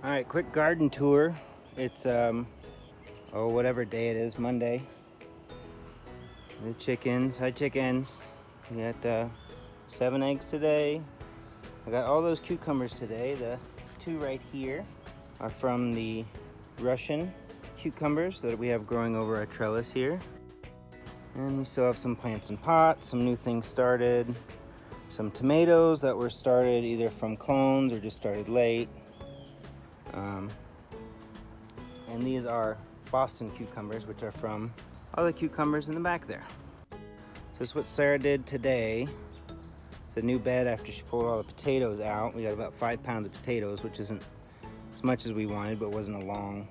All right, quick garden tour. It's whatever day it is, Monday. The chickens, hi chickens. We got 7 eggs today. I got all those cucumbers today. The 2 right here are from the Russian cucumbers that we have growing over our trellis here. And we still have some plants in pots, some new things started, some tomatoes that were started either from clones or just started late. And these are Boston cucumbers, which are from all the cucumbers in the back there. So this is what Sarah did today. It's a new bed after she pulled all the potatoes out. We got about 5 pounds of potatoes, which isn't as much as we wanted, but wasn't a long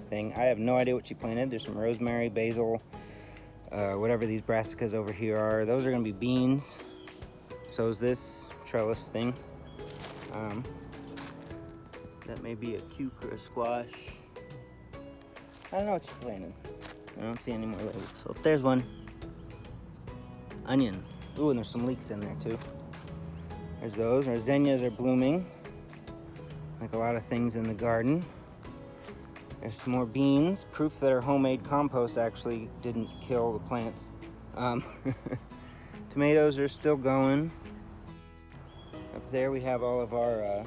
thing. I have no idea what she planted. There's some rosemary, basil, whatever these brassicas over here are. Those are gonna be beans. So is this trellis thing. That may be a cucumber, a squash. I don't know what she's planting. I don't see any more leaves. So if there's one. Onion. Ooh, and there's some leeks in there too. There's those. Our zinnias are blooming, like a lot of things in the garden. There's some more beans. Proof that our homemade compost actually didn't kill the plants. Tomatoes are still going. Up there we have all of our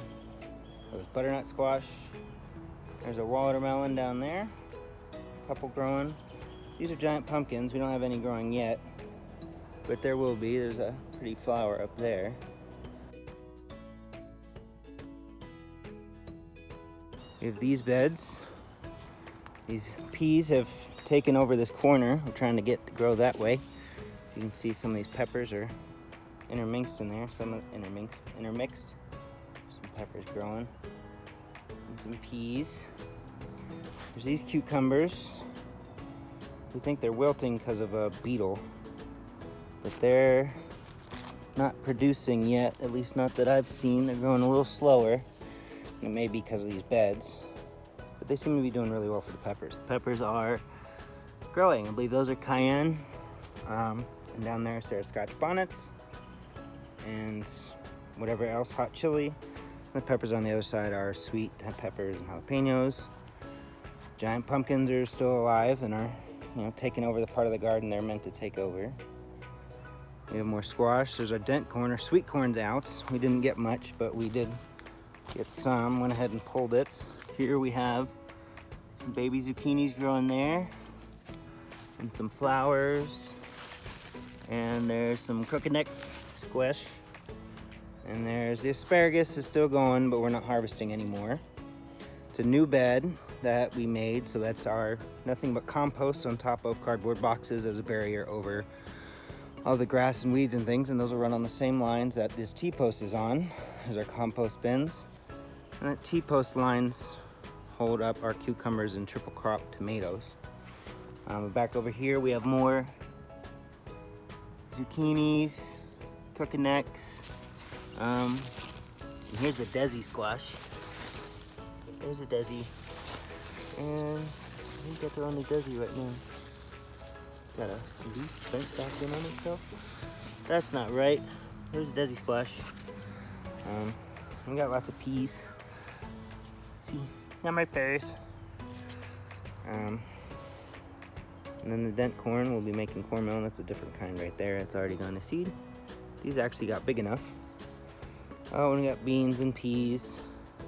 those butternut squash. There's a watermelon down there. A couple growing. These are giant pumpkins. We don't have any growing yet, but there will be. There's a pretty flower up there. We have these beds. These peas have taken over this corner. We're trying to get to grow that way. You can see some of these peppers are intermixed in there. Some intermixed. Some peppers growing. And some peas. There's these cucumbers. We think they're wilting because of a beetle, but they're not producing yet, at least not that I've seen. They're growing a little slower. It may be because of these beds, but they seem to be doing really well for the peppers. The peppers are growing. I believe those are cayenne. And down there, Sarah's Scotch bonnets and whatever else, hot chili. The peppers on the other side are sweet peppers and jalapenos. Giant pumpkins are still alive and are, taking over the part of the garden they're meant to take over. We have more squash. There's our dent corn. Our sweet corn's out. We didn't get much, but we did get some. Went ahead and pulled it. Here we have some baby zucchinis growing there, and some flowers. And there's some crooked neck squash. And there's the asparagus is still going, but we're not harvesting anymore. It's a new bed that we made, so that's our nothing but compost on top of cardboard boxes as a barrier over all the grass and weeds and things, and those will run on the same lines that this T-post is on. There's our compost bins. And that T-post lines hold up our cucumbers and triple crop tomatoes. Back over here we have more zucchinis, crooked necks. And here's the Desi squash. There's a Desi. And I think that's our only Desi right now. Got a leaf bent back in on itself. That's not right. There's a Desi squash. We got lots of peas. See, got my pears. And then the dent corn, we'll be making cornmeal. That's a different kind right there. It's already gone to seed. These actually got big enough. Oh, and we got beans and peas.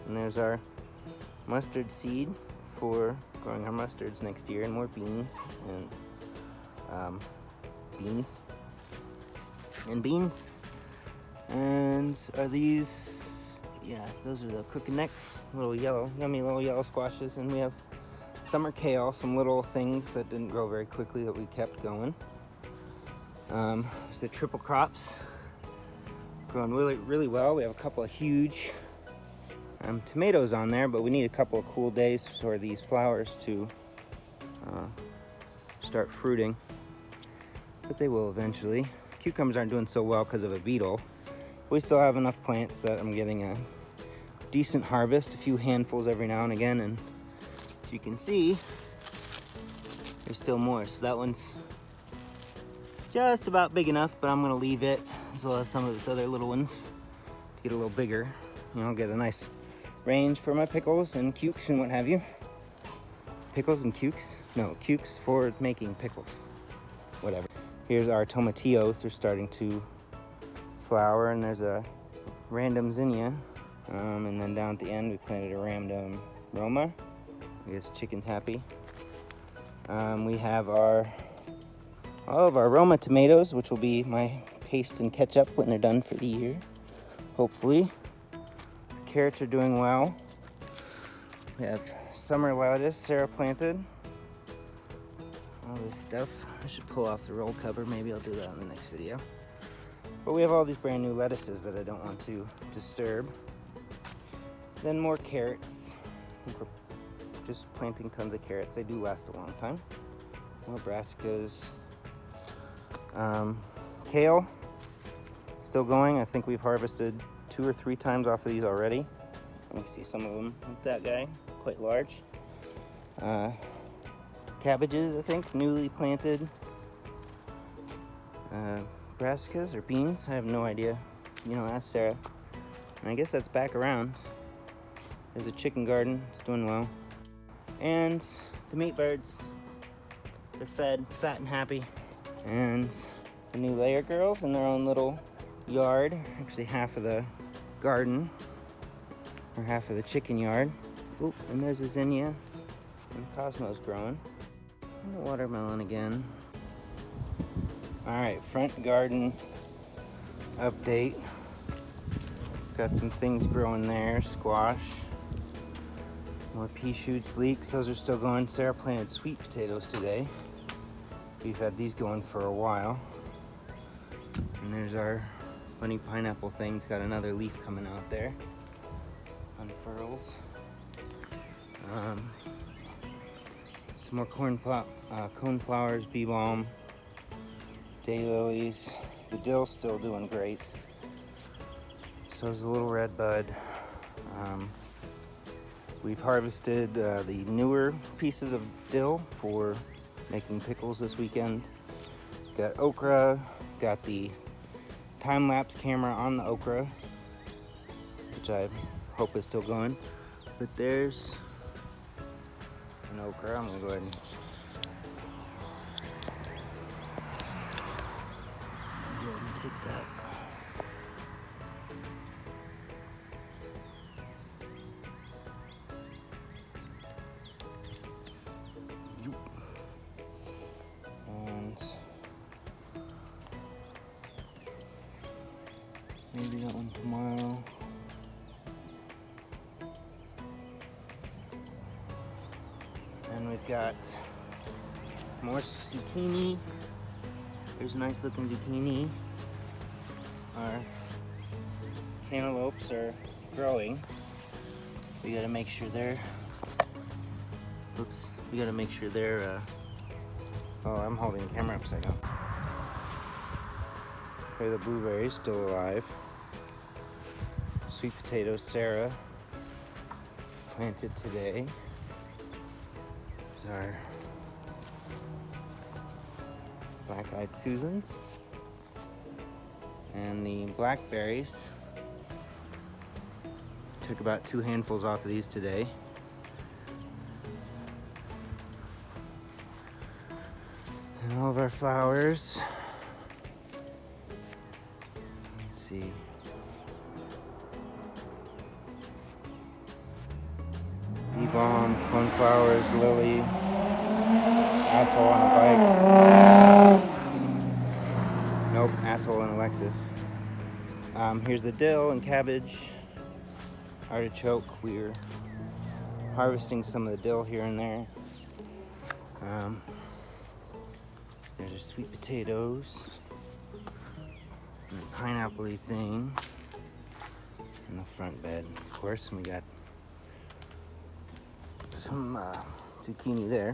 And there's our mustard seed for growing our mustards next year, and more beans and beans. And are these, yeah, those are the crooked necks, yummy little yellow squashes. And we have summer kale, some little things that didn't grow very quickly that we kept going. It's the triple crops growing really, really well. We have a couple of huge tomatoes on there, but we need a couple of cool days for these flowers to start fruiting, but they will eventually. Cucumbers aren't doing so well because of a beetle. We still have enough plants that I'm getting a decent harvest, a few handfuls every now and again, and as you can see, there's still more. So that one's just about big enough, but I'm gonna leave it, as well as some of its other little ones, to get a little bigger. Get a nice range for my pickles and cukes and what have you. Pickles and cukes? No, cukes for making pickles. Whatever. Here's our tomatillos. They're starting to flower, and there's a random zinnia. And then down at the end, we planted a random Roma. I guess chicken's happy. We have all of our Roma tomatoes, which will be my paste and ketchup when they're done for the year, hopefully. The carrots are doing well. We have summer lettuce Sarah planted. All this stuff. I should pull off the roll cover. Maybe I'll do that in the next video. But we have all these brand new lettuces that I don't want to disturb. Then more carrots. We're just planting tons of carrots. They do last a long time. More brassicas. Kale, still going. I think we've harvested 2 or 3 times off of these already. You can see some of them with that guy, quite large. Cabbages, I think, newly planted. Brassicas or beans, I have no idea. You know, ask Sarah. And I guess that's back around. There's a chicken garden, it's doing well. And the meat birds, they're fed, fat and happy. And the new layer girls in their own little yard, actually half of the garden, or half of the chicken yard. Oop, and there's a zinnia, and Cosmo's growing. And the watermelon again. All right, front garden update. Got some things growing there, squash. More pea shoots, leeks, those are still going. Sarah planted sweet potatoes today. We've had these going for a while. And there's our funny pineapple thing. It's got another leaf coming out there. Unfurls. Some more coneflowers, bee balm, daylilies. The dill's still doing great. So is the little red bud. We've harvested the newer pieces of dill for making pickles this weekend. Got okra, got the time-lapse camera on the okra, which I hope is still going. But there's an okra. I'm gonna go ahead and take that. Maybe that one tomorrow. And we've got more zucchini. There's a nice looking zucchini. Our cantaloupes are growing. We gotta make sure they're, oops, we gotta make sure they're, oh, I'm holding the camera upside down. Here are the blueberries still alive. Sweet potatoes, Sarah planted today. These are black-eyed Susans. And the blackberries. Took about 2 handfuls off of these today. And all of our flowers. Let's see. Bee balm, cornflowers, lily, asshole on a bike. Nope, asshole on a Lexus. Here's the dill and cabbage, artichoke. We're harvesting some of the dill here and there. There's our sweet potatoes, and a pineapple-y thing in the front bed, of course. And we got some zucchini there.